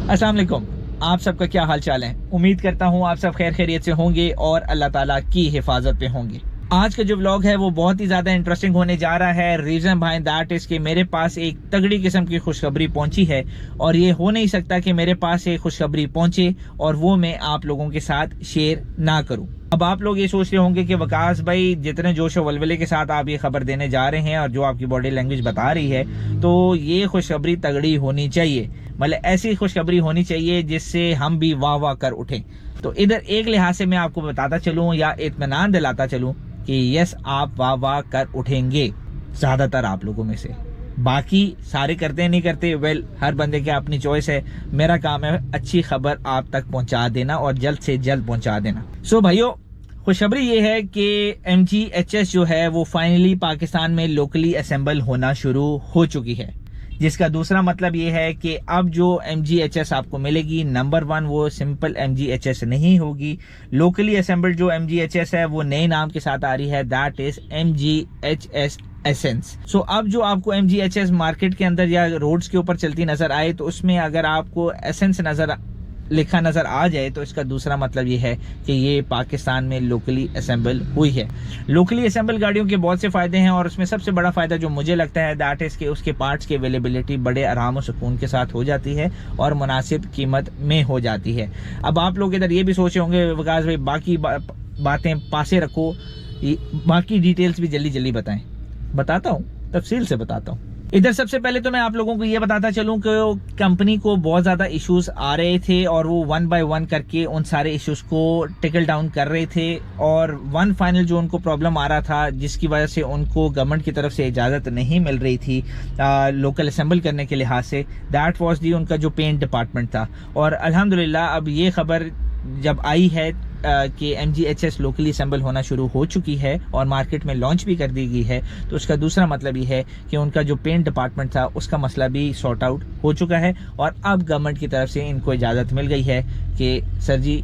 अस्सलाम वालेकुम। आप सबका क्या हाल चाल है? उम्मीद करता हूँ आप सब खैर खैरियत से होंगे और अल्लाह ताला की हिफाजत पे होंगे। आज का जो व्लॉग है वो बहुत ही ज़्यादा इंटरेस्टिंग होने जा रहा है। रीज़न बिहाइंड दैट इज़ कि मेरे पास एक तगड़ी किस्म की खुशखबरी पहुंची है और ये हो नहीं सकता कि मेरे पास एक खुशखबरी पहुंचे और वो मैं आप लोगों के साथ शेयर ना करूं। अब आप लोग ये सोच रहे होंगे कि वकास भाई जितने जोश और वलवले के साथ आप ये खबर देने जा रहे हैं और जो आपकी बॉडी लैंग्वेज बता रही है, तो ये खुशखबरी तगड़ी होनी चाहिए। मतलब ऐसी खुशखबरी होनी चाहिए जिससे हम भी वाह वाह कर उठें। तो इधर एक लिहाज से मैं आपको बताता चलूं या इत्मीनान दिलाता चलूं कि यस, आप वाह वाह कर उठेंगे, ज्यादातर आप लोगों में से। बाकी सारे करते नहीं करते, वेल हर बंदे की अपनी चॉइस है। मेरा काम है अच्छी खबर आप तक पहुंचा देना और जल्द से जल्द पहुंचा देना। सो भाइयों, खुशखबरी ये है कि MGHS जो है वो फाइनली पाकिस्तान में लोकली असेंबल होना शुरू हो चुकी है, जिसका दूसरा मतलब ये है कि अब जो MGHS आपको मिलेगी, नंबर 1 वो सिंपल MGHS नहीं होगी। लोकली असेंबल्ड जो MGHS है वो नए नाम के साथ आ रही है, दैट इज MGHS एसेंस। सो अब जो आपको MGHS मार्केट के अंदर या रोड्स के ऊपर चलती नजर आए, तो उसमें अगर आपको एसेंस लिखा नजर आ जाए तो इसका दूसरा मतलब ये है कि ये पाकिस्तान में लोकली असेंबल हुई है। लोकली असेंबल गाड़ियों के बहुत से फायदे हैं और उसमें सबसे बड़ा फायदा जो मुझे लगता है दैट इज कि उसके पार्ट्स की अवेलेबिलिटी बड़े आराम और सुकून के साथ हो जाती है और मुनासिब कीमत में हो जाती है। अब आप लोग इधर ये भी सोचे होंगे विकास भाई बाकी बातें पासे रखो, बाकी डिटेल्स भी जल्दी जल्दी बताता हूँ, तफसील से बताता हूँ। इधर सबसे पहले तो मैं आप लोगों को ये बताता चलूं कि कंपनी को बहुत ज्यादा इश्यूज आ रहे थे और वो 1 बाय 1 करके उन सारे इश्यूज को टिकल डाउन कर रहे थे और वन फाइनल जो उनको प्रॉब्लम आ रहा था, जिसकी वजह से उनको गवर्नमेंट की तरफ से इजाजत नहीं मिल रही थी लोकल असेंबल करने के लिहाज से, दैट वाज दी उनका जो पेंट डिपार्टमेंट था। और अल्हम्दुलिल्लाह अब ये खबर जब आई है कि MGHS लोकली असेंबल होना शुरू हो चुकी है और मार्केट में लॉन्च भी कर दी गई है, तो उसका दूसरा मतलब ये है कि उनका जो पेंट डिपार्टमेंट था उसका मसला भी सॉर्ट आउट हो चुका है और अब गवर्नमेंट की तरफ से इनको इजाज़त मिल गई है कि सर जी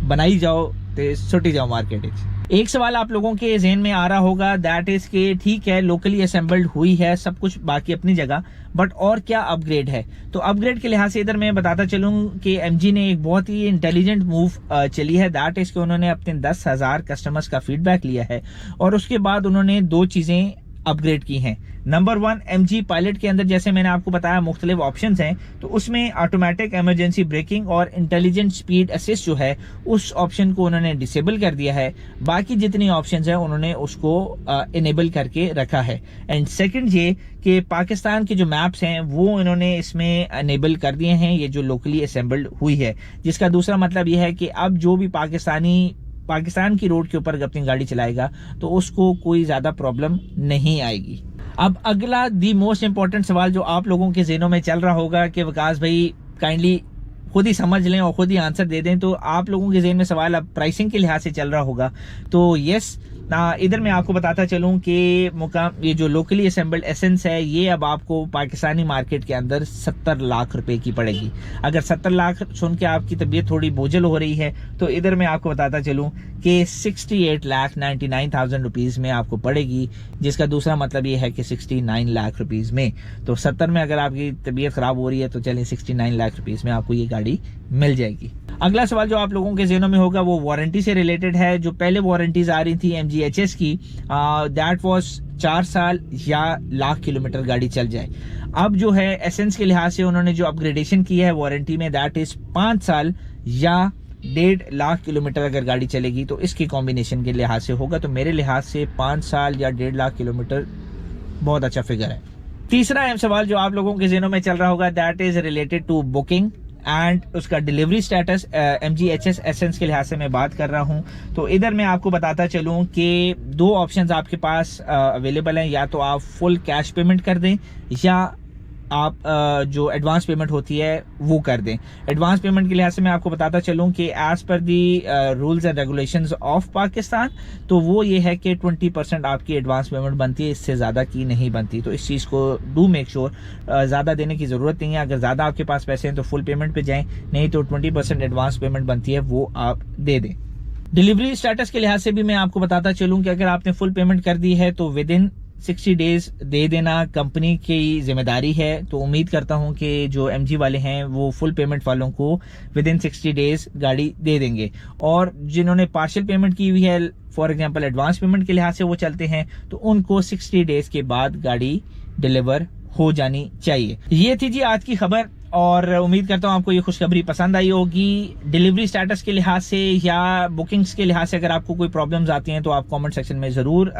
बनाई जाओ तो सुटी जाओ मार्केट। एक सवाल आप लोगों के जहन में आ रहा होगा, दैट इज कि ठीक है लोकली असेंबल्ड हुई है, सब कुछ बाकी अपनी जगह, बट और क्या अपग्रेड है? तो अपग्रेड के लिहाज से इधर मैं बताता चलूं कि MG ने एक बहुत ही इंटेलिजेंट मूव चली है, दैट इज कि उन्होंने अपने 10,000 कस्टमर्स का फीडबैक लिया है और उसके बाद उन्होंने 2 चीजें अपग्रेड की हैं। नंबर 1, MG पायलट के अंदर जैसे मैंने आपको बताया मुख्तलिफ ऑप्शंस हैं, तो उसमें ऑटोमेटिक इमरजेंसी ब्रेकिंग और इंटेलिजेंट स्पीड असिस्ट जो है उस ऑप्शन को उन्होंने डिसेबल कर दिया है। बाकी जितनी ऑप्शंस हैं उन्होंने उसको इनेबल करके रखा है। एंड सेकंड ये कि पाकिस्तान के जो मैप्स हैं वो इन्होंने इसमें इनेबल कर दिए हैं, ये जो लोकली असेंबल्ड हुई है, जिसका दूसरा मतलब ये है कि अब जो भी पाकिस्तान की रोड के ऊपर अपनी गाड़ी चलाएगा तो उसको कोई ज्यादा प्रॉब्लम नहीं आएगी। अब अगला दी मोस्ट इंपॉर्टेंट सवाल जो आप लोगों के ज़हनों में चल रहा होगा कि विकास भाई काइंडली खुद ही समझ लें और खुद ही आंसर दे दें, तो आप लोगों के ज़हन में सवाल अब प्राइसिंग के लिहाज से चल रहा होगा। तो यस, इधर मैं आपको बताता चलूं कि ये जो लोकली असेंबल्ड एसेंस है ये अब आपको पाकिस्तानी मार्केट के अंदर 70 लाख रुपए की पड़ेगी। अगर 70 लाख सुन के आपकी तबीयत थोड़ी बोझल हो रही है तो इधर मैं आपको बताता चलूं कि 68,99,000 रुपीज में आपको पड़ेगी, जिसका दूसरा मतलब ये है कि 69 लाख रुपीज में। तो 70 में अगर आपकी तबीयत खराब हो रही है तो चलिए 69 लाख रुपीज में आपको ये गाड़ी मिल जाएगी। अगला सवाल जो आप लोगों के ज़हनों में होगा वो वारंटी से रिलेटेड है। जो पहले वारंटीज आ रही थी MGHS की, दैट वाज 4 साल या लाख किलोमीटर गाड़ी चल जाए। अब जो है एसेंस के लिहाज से उन्होंने जो अपग्रेडेशन की है वारंटी में, दैट इज 5 साल या 1.5 लाख किलोमीटर अगर गाड़ी चलेगी तो इसकी कॉम्बिनेशन के लिहाज से होगा। तो मेरे लिहाज से 5 साल या 1.5 लाख किलोमीटर बहुत अच्छा फिगर है। तीसरा अहम सवाल जो आप लोगों के ज़हनों में चल रहा होगा, that is related to booking and उसका डिलीवरी स्टेटस। MGHS एसेंस के लिहाज से मैं बात कर रहा हूं, तो इधर मैं आपको बताता चलूं कि 2 ऑप्शंस आपके पास अवेलेबल हैं, या तो आप फुल कैश पेमेंट कर दें या आप जो एडवांस पेमेंट होती है वो कर दें। एडवांस पेमेंट के लिहाज से मैं आपको बताता चलूं कि as per the rules and regulations of Pakistan, तो वो ये है कि 20% आपकी एडवांस पेमेंट बनती है, इससे ज़्यादा की नहीं बनती। तो इस चीज़ को डू मेक श्योर, ज़्यादा देने की ज़रूरत नहीं है। अगर ज़्यादा आपके पास पैसे हैं तो फुल पेमेंट पे जाएं, नहीं तो 20% एडवांस पेमेंट बनती है वो आप दे दें। डिलीवरी स्टेटस के लिहाज से भी मैं आपको बताता चलूं कि अगर आपने फुल पेमेंट कर दी है तो विद इन 60 डेज दे देना कंपनी की जिम्मेदारी है। तो उम्मीद करता हूं कि जो MG वाले हैं वो फुल पेमेंट वालों को विद इन 60 डेज गाड़ी दे देंगे, और जिन्होंने पार्शियल पेमेंट की हुई है, फॉर एग्जांपल एडवांस पेमेंट के लिहाज से वो चलते हैं, तो उनको 60 डेज के बाद गाड़ी डिलीवर हो जानी चाहिए। ये थी जी आज की खबर, और उम्मीद करता हूँ आपको ये खुशखबरी पसंद आई होगी। डिलीवरी स्टेटस के लिहाज से या बुकिंग्स के लिहाज से अगर आपको कोई प्रॉब्लम्स आती हैं तो आप कमेंट सेक्शन में ज़रूर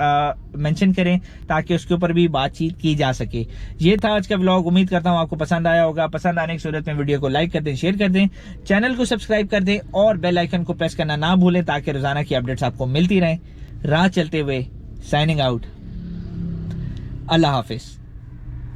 मेंशन करें, ताकि उसके ऊपर भी बातचीत की जा सके। ये था आज का व्लॉग, उम्मीद करता हूँ आपको पसंद आया होगा। पसंद आने की सूरत में वीडियो को लाइक कर दें, शेयर कर दें, चैनल को सब्सक्राइब कर दें और बेल आइकन को प्रेस करना ना भूलें, ताकि रोजाना की अपडेट्स आपको मिलती रहें। राह चलते हुए साइनिंग आउट, अल्लाह हाफिज।